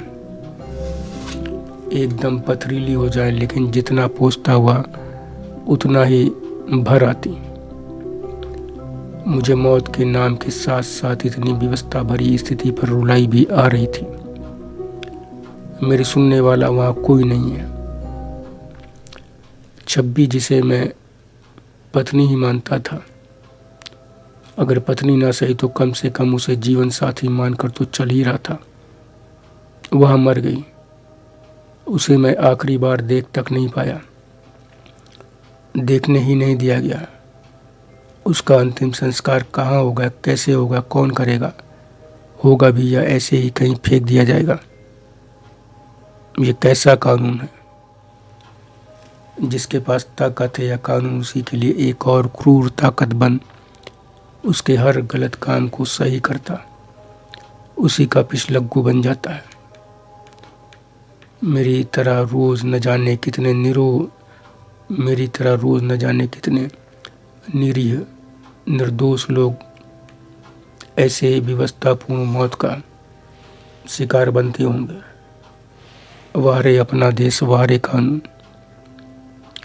एकदम पथरीली हो जाएं, लेकिन जितना पोंछता हुआ उतना ही भर आती। मुझे मौत के नाम के साथ साथ इतनी विवशता भरी स्थिति पर रुलाई भी आ रही थी। मेरे सुनने वाला वहाँ कोई नहीं है। छब्बी जिसे मैं पत्नी ही मानता था, अगर पत्नी ना सही तो कम से कम उसे जीवन साथी मानकर तो चल ही रहा था, वह मर गई। उसे मैं आखिरी बार देख तक नहीं पाया, देखने ही नहीं दिया गया। उसका अंतिम संस्कार कहाँ होगा, कैसे होगा, कौन करेगा, होगा भी या ऐसे ही कहीं फेंक दिया जाएगा। ये कैसा कानून है? जिसके पास ताकत है या कानून उसी के लिए एक और क्रूर ताकत बन उसके हर गलत काम को सही करता, उसी का पिछलग्गू बन जाता है। मेरी तरह रोज न जाने कितने निरीह निर्दोष लोग ऐसे विवशतापूर्ण मौत का शिकार बनते होंगे। वारे अपना देश वारे कानून।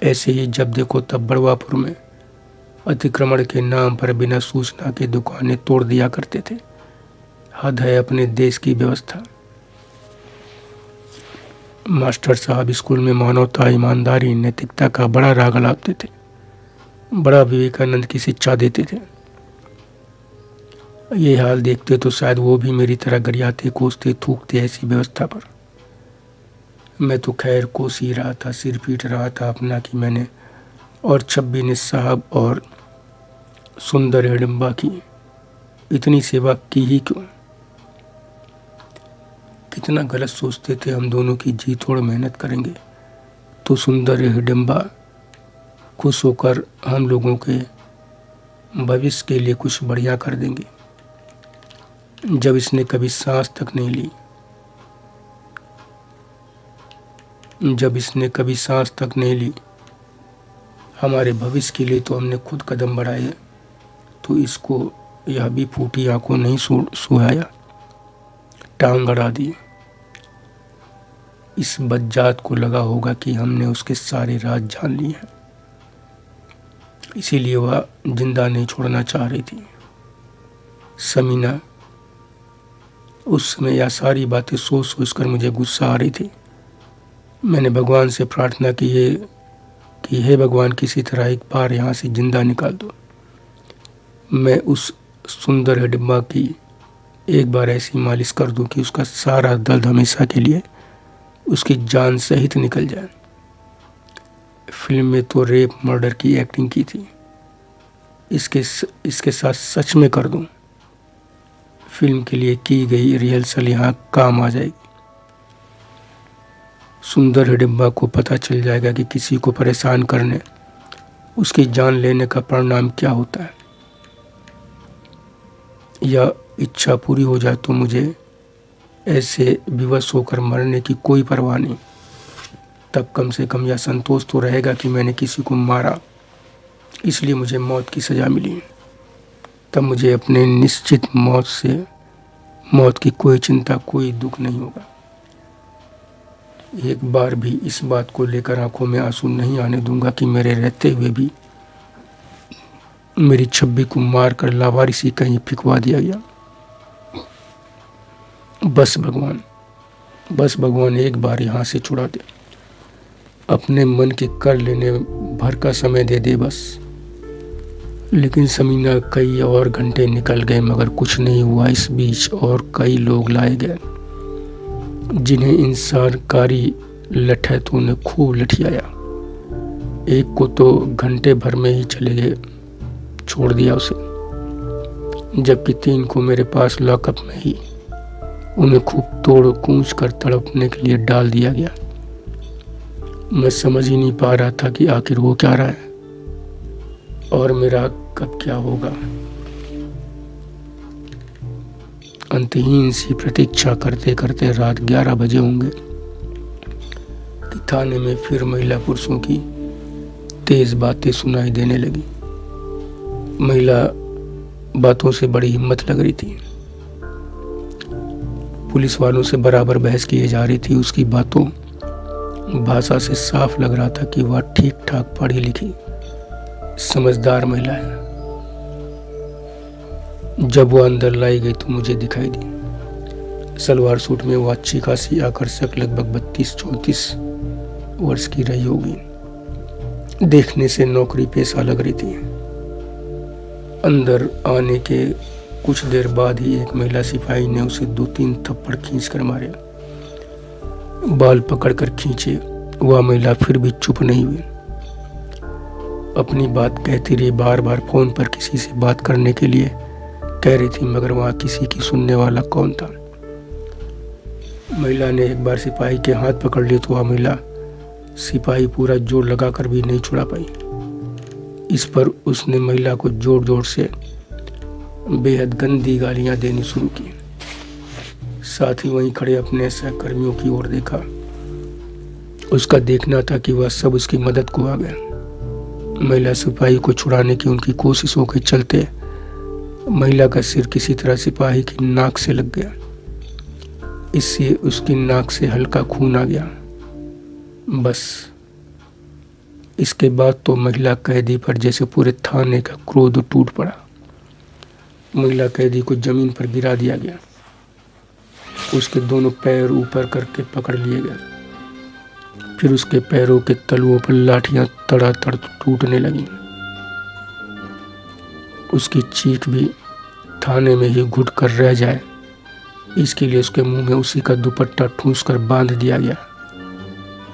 ऐसे ही जब देखो तब बड़वापुर में अतिक्रमण के नाम पर बिना सूचना के दुकानें तोड़ दिया करते थे। हद है अपने देश की व्यवस्था। मास्टर साहब स्कूल में मानवता, ईमानदारी, नैतिकता का बड़ा राग लाते थे, बड़ा विवेकानंद की शिक्षा देते थे। ये हाल देखते तो शायद वो भी मेरी तरह गरियाते, कोसते, थूकते ऐसी व्यवस्था पर। मैं तो खैर कोस ही रहा था, सिर पीट रहा था अपना कि मैंने और छब्बी ने साहब और सुंदर हिडिंबा की इतनी सेवा की ही क्यों? कितना गलत सोचते थे हम दोनों की जी तोड़ मेहनत करेंगे तो सुंदर हिडिंबा खुश होकर हम लोगों के भविष्य के लिए कुछ बढ़िया कर देंगे। जब इसने कभी सांस तक नहीं ली हमारे भविष्य के लिए, तो हमने खुद कदम बढ़ाए तो इसको यह भी फूटी आंखों नहीं सुहाया, टांग अड़ा दी। इस बज्जात को लगा होगा कि हमने उसके सारे राज जान लिए हैं, इसीलिए वह जिंदा नहीं छोड़ना चाह रही थी। समीना, उस समय यह सारी बातें सोच सोच कर मुझे गुस्सा आ रही थी। मैंने भगवान से प्रार्थना की हे भगवान, किसी तरह एक बार यहाँ से जिंदा निकाल दो। मैं उस सुंदर हिडिंबा की एक बार ऐसी मालिश कर दूं कि उसका सारा दर्द हमेशा के लिए उसकी जान सहित निकल जाए। फिल्म में तो रेप मर्डर की एक्टिंग की थी, इसके साथ सच में कर दूं। फिल्म के लिए की गई रिहर्सल यहाँ काम आ जाएगी। सुंदर हिडिंबा को पता चल जाएगा कि किसी को परेशान करने, उसकी जान लेने का परिणाम क्या होता है। यह इच्छा पूरी हो जाए तो मुझे ऐसे विवश होकर मरने की कोई परवाह नहीं। तब कम से कम यह संतोष तो रहेगा कि मैंने किसी को मारा, इसलिए मुझे मौत की सज़ा मिली। तब मुझे अपने निश्चित मौत की कोई चिंता, कोई दुख नहीं होगा। एक बार भी इस बात को लेकर आंखों में आंसू नहीं आने दूंगा कि मेरे रहते हुए भी मेरी छब्बी को मार कर लावारिसी कहीं फिकवा दिया गया। बस भगवान एक बार यहाँ से छुड़ा दे, अपने मन के कर लेने भर का समय दे दे बस। लेकिन समीना, कई और घंटे निकल गए मगर कुछ नहीं हुआ। इस बीच और कई लोग लाए गए जिन्हें इन सरकारी लठैतों ने खूब लठियाया। एक को तो घंटे भर में ही चले गए, छोड़ दिया उसे, जबकि 3 को मेरे पास लॉकअप में ही उन्हें खूब तोड़ कूच कर तड़पने के लिए डाल दिया गया। मैं समझ ही नहीं पा रहा था कि आखिर हो क्या रहा है और मेरा कब क्या होगा। अंतहीन सी प्रतीक्षा करते करते रात 11 बजे होंगे कि थाने में फिर महिला पुरुषों की तेज बातें सुनाई देने लगी। महिला बातों से बड़ी हिम्मत लग रही थी। पुलिस वालों से बराबर बहस किए जा रही थी। उसकी बातों भाषा से साफ लग रहा था कि वह ठीक ठाक पढ़ी लिखी समझदार महिला है। जब वह अंदर लाई गई तो मुझे दिखाई दी। सलवार सूट में वह अच्छी खासी आकर्षक, लगभग 32-34 वर्ष की रही होगी। देखने से नौकरी पेशा लग रही थी। अंदर आने के कुछ देर बाद ही एक महिला सिपाही ने उसे 2-3 थप्पड़ खींचकर मारे। बाल पकड़कर खींचे। वह महिला फिर भी चुप नहीं हुई, अपनी बात कहती रही। बार बार फोन पर किसी से बात करने के लिए कह रही थी, मगर वहाँ किसी की सुनने वाला कौन था। महिला ने एक बार सिपाही के हाथ पकड़ लिए तो वह महिला सिपाही पूरा जोर लगाकर भी नहीं छुड़ा पाई। इस पर उसने महिला को जोर जोर से बेहद गंदी गालियां देनी शुरू की। साथ ही वहीं खड़े अपने सहकर्मियों की ओर देखा। उसका देखना था कि वह सब उसकी मदद को आ गए। महिला सिपाही को छुड़ाने की उनकी कोशिशों के चलते महिला का सिर किसी तरह सिपाही की नाक से लग गया। इससे उसकी नाक से हल्का खून आ गया। बस इसके बाद तो महिला कैदी पर जैसे पूरे थाने का क्रोध टूट पड़ा। महिला कैदी को जमीन पर गिरा दिया गया। उसके दोनों पैर ऊपर करके पकड़ लिए गए। फिर उसके पैरों के तलुओं पर लाठियां तड़ातड़ टूटने लगीं। उसकी चीख भी थाने में ही घुट कर रह जाए, इसके लिए उसके मुंह में उसी का दुपट्टा ठूंस कर बांध दिया गया।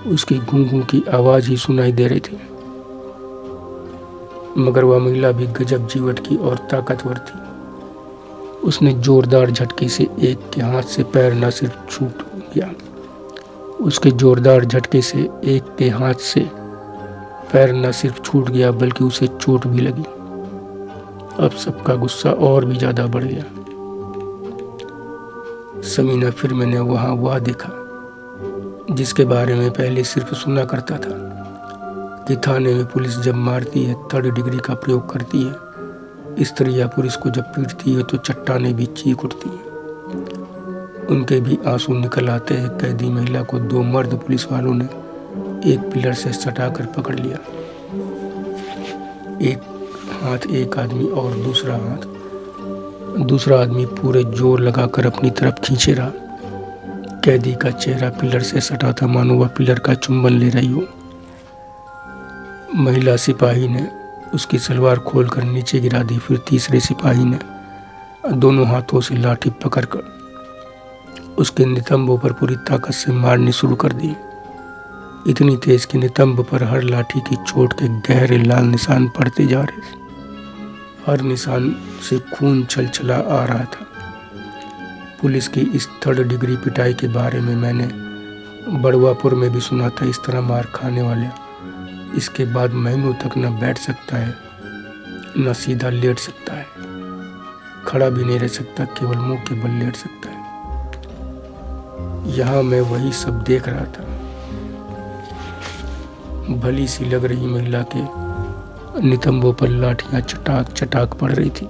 उसकी गूं-गूं की आवाज ही सुनाई दे रही थी। मगर वह महिला भी गजब जीवट की और ताकतवर थी। उसने जोरदार झटके से एक के हाथ से पैर न सिर्फ छूट गया, उसके जोरदार झटके से एक के हाथ से पैर न सिर्फ छूट गया बल्कि उसे चोट भी लगी। अब सबका गुस्सा और भी ज्यादा बढ़ गया। समीना, फिर मैंने वहां वह देखा जिसके बारे में पहले सिर्फ सुना करता था कि थाने में पुलिस जब मारती है 3rd डिग्री का प्रयोग करती है। स्त्री या पुरुष को जब पीटती है तो चट्टानें भी चीख उठती हैं। उनके भी आंसू निकल आते हैं। कैदी महिला को 2 मर्द पुलिस वालों ने एक पिलर से सटाकर पकड़ लिया। एक हाथ एक आदमी और दूसरा आदमी पूरे जोर लगाकर अपनी तरफ खींचे रहा। कैदी का चेहरा पिलर से सटा था, मानो वह पिलर का चुंबन ले रही हो। महिला सिपाही ने उसकी सलवार खोलकर नीचे गिरा दी। फिर तीसरे सिपाही ने दोनों हाथों से लाठी पकड़कर उसके नितंबों पर पूरी ताकत से मारनी शुरू कर दी। इतनी तेज कि नितंब पर हर लाठी की चोट के गहरे लाल निशान पड़ते जा रहे। हर निशान से खून छलछला आ रहा था। पुलिस की इस 3rd डिग्री पिटाई के बारे में मैंने बड़वापुर में भी सुना था। इस तरह मार खाने वाले इसके बाद महीनों तक न बैठ सकता है, न सीधा लेट सकता है, खड़ा भी नहीं रह सकता, केवल मुंह के बल लेट सकता है। यहाँ मैं वही सब देख रहा था। भली सी लग रही महिला के नितंबों पर लाठियां चटाक चटाक पड़ रही थी।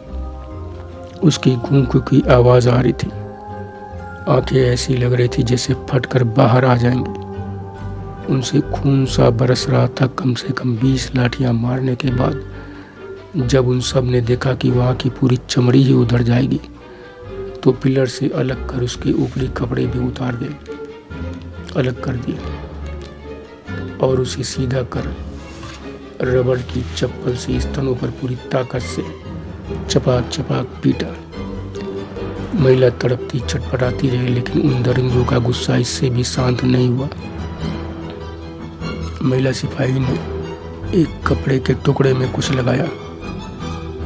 उसकी गूं की आवाज़ आ रही थी। आंखें ऐसी लग रही थी जैसे फटकर बाहर आ जाएंगी। उनसे खून सा बरस रहा था। कम से कम 20 लाठियां मारने के बाद जब उन सब ने देखा कि वहाँ की पूरी चमड़ी ही उधड़ जाएगी, तो पिलर से अलग कर उसके ऊपरी कपड़े भी उतार दिए, अलग कर दिए और उसे सीधा कर रबड़ की चप्पल से स्तनों पर पूरी ताकत से चपाक चपाक पीटा। महिला तड़पती छटपटाती रही, लेकिन उन दरिंदों का गुस्सा इससे भी शांत नहीं हुआ। महिला सिपाही ने एक कपड़े के टुकड़े में कुछ लगाया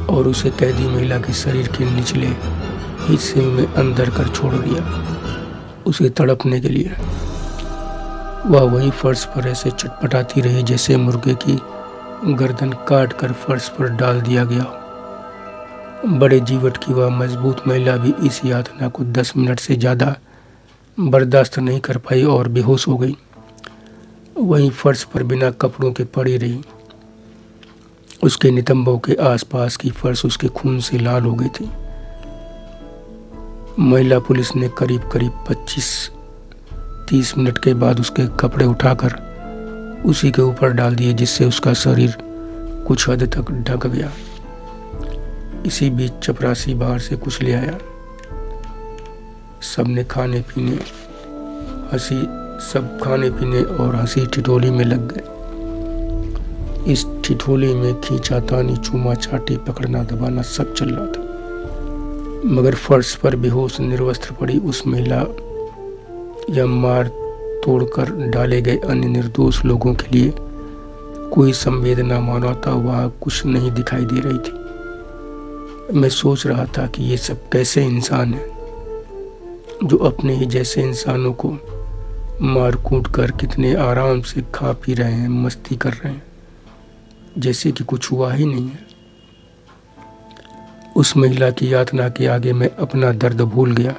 और उसे कैदी महिला के शरीर के निचले हिस्से में अंदर कर छोड़ दिया, उसे तड़पने के लिए। वह वही फर्श पर ऐसे चटपटाती रही जैसे मुर्गे की गर्दन काट कर फर्श पर डाल दिया गया हो। बड़े जीवट की वह मजबूत महिला भी इस यातना को 10 मिनट से ज़्यादा बर्दाश्त नहीं कर पाई और बेहोश हो गई। वहीं फर्श पर बिना कपड़ों के पड़ी रही। उसके नितंबों के आसपास की फर्श उसके खून से लाल हो गई थी। महिला पुलिस ने करीब करीब 25-30 मिनट के बाद उसके कपड़े उठाकर उसी के ऊपर डाल दिए, जिससे उसका शरीर कुछ हद तक ढक गया। इसी बीच चपरासी बाहर से कुछ ले आया। सब खाने पीने और हंसी ठिठोली में लग गए। इस ठिठोली में खींचातानी, चूमा चाटी, पकड़ना दबाना सब चल रहा था। मगर फर्श पर बेहोश निर्वस्त्र पड़ी उस महिला या मार तोड़कर डाले गए अन्य निर्दोष लोगों के लिए कोई संवेदना, मानवता वहाँ कुछ नहीं दिखाई दे रही थी। मैं सोच रहा था कि ये सब कैसे इंसान हैं जो अपने ही जैसे इंसानों को मार कूट कर कितने आराम से खा पी रहे हैं, मस्ती कर रहे हैं, जैसे कि कुछ हुआ ही नहीं है। उस महिला की यातना के आगे मैं अपना दर्द भूल गया।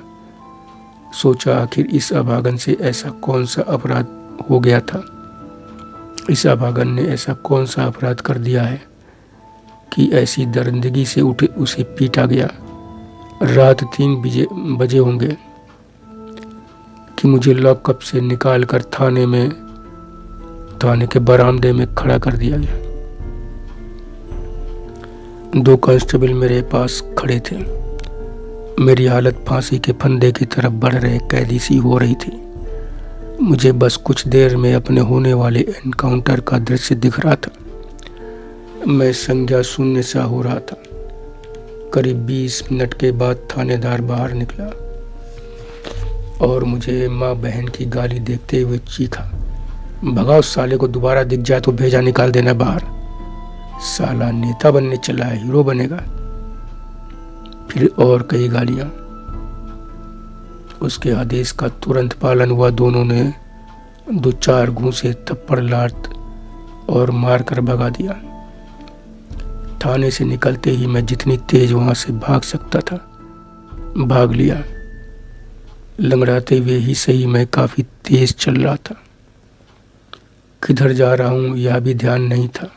सोचा आखिर इस अभागन से ऐसा कौन सा अपराध हो गया था, इस अभागन ने ऐसा कौन सा अपराध कर दिया है कि ऐसी दरिंदगी से उसे पीटा गया। रात 3 बजे होंगे कि मुझे लॉकअप से निकाल कर थाने के बरामदे में खड़ा कर दिया गया। 2 कांस्टेबल मेरे पास खड़े थे। मेरी हालत फांसी के फंदे की तरफ बढ़ रहे कैदी सी हो रही थी। मुझे बस कुछ देर में अपने होने वाले एनकाउंटर का दृश्य दिख रहा था। मैं संज्ञा शून्य सा हो रहा था। करीब 20 मिनट के बाद थानेदार बाहर निकला और मुझे माँ बहन की गाली देखते हुए चीखा, भगाओ साले को, दोबारा दिख जाए तो भेजा निकाल देना बाहर। साला नेता बनने चला है, हीरो बनेगा। फिर और कई गालियां। उसके आदेश का तुरंत पालन हुआ। दोनों ने 2-4 घूंसे, थप्पड़, लात और मार कर भगा दिया। थाने से निकलते ही मैं जितनी तेज वहां से भाग सकता था भाग लिया। लंगड़ाते हुए ही सही, मैं काफी तेज चल रहा था। किधर जा रहा हूं यह भी ध्यान नहीं था।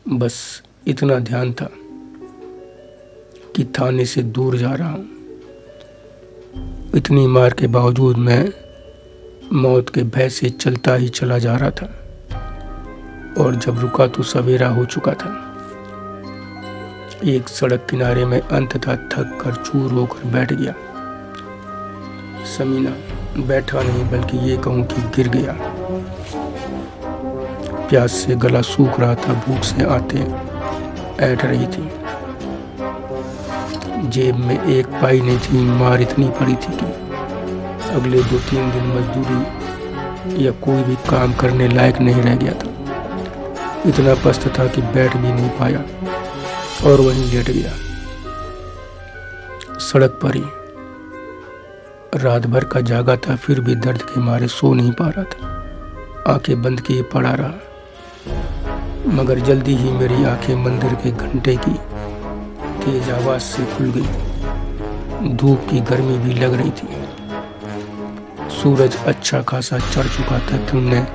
बस इतना ध्यान था कि थाने से दूर जा रहा हूं। इतनी मार के बावजूद मैं मौत के भय से चलता ही चला जा रहा था और जब रुका तो सवेरा हो चुका था। एक सड़क किनारे में अंततः थक कर चूर होकर बैठ गया। समीना बैठा नहीं बल्कि ये कहूं कि गिर गया। प्यास से गला सूख रहा था, भूख से आंतें ऐंठ रही थी। जेब में 1 पाई नहीं थी। मार इतनी पड़ी थी कि अगले 2-3 दिन मजदूरी या कोई भी काम करने लायक नहीं रह गया था। इतना पस्त था कि बैठ भी नहीं पाया और वहीं लेट गया सड़क पर ही। रात भर का जागा था, फिर भी दर्द के मारे सो नहीं पा रहा था। आंखें बंद किए पड़ा रहा, मगर जल्दी ही मेरी आंखें मंदिर के घंटे की तेज आवाज से खुल गई। धूप की गर्मी भी लग रही थी। सूरज अच्छा खासा चढ़ चुका था। किरणें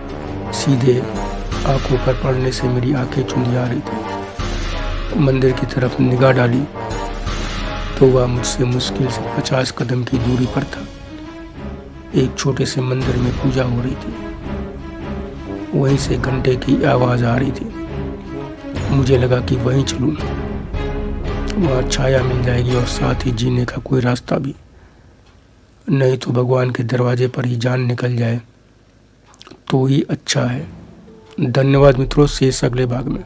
सीधे आंखों पर पड़ने से मेरी आंखें चुंधिया रही थी। मंदिर की तरफ निगाह डाली तो वह मुझसे मुश्किल से 50 कदम की दूरी पर था। एक छोटे से मंदिर में पूजा हो रही थी। वहीं से घंटे की आवाज़ आ रही थी। मुझे लगा कि वहीं चलूं। वहाँ छाया मिल जाएगी और साथ ही जीने का कोई रास्ता भी। नहीं तो भगवान के दरवाजे पर ही जान निकल जाए तो ही अच्छा है। धन्यवाद मित्रों, शेष अगले भाग में।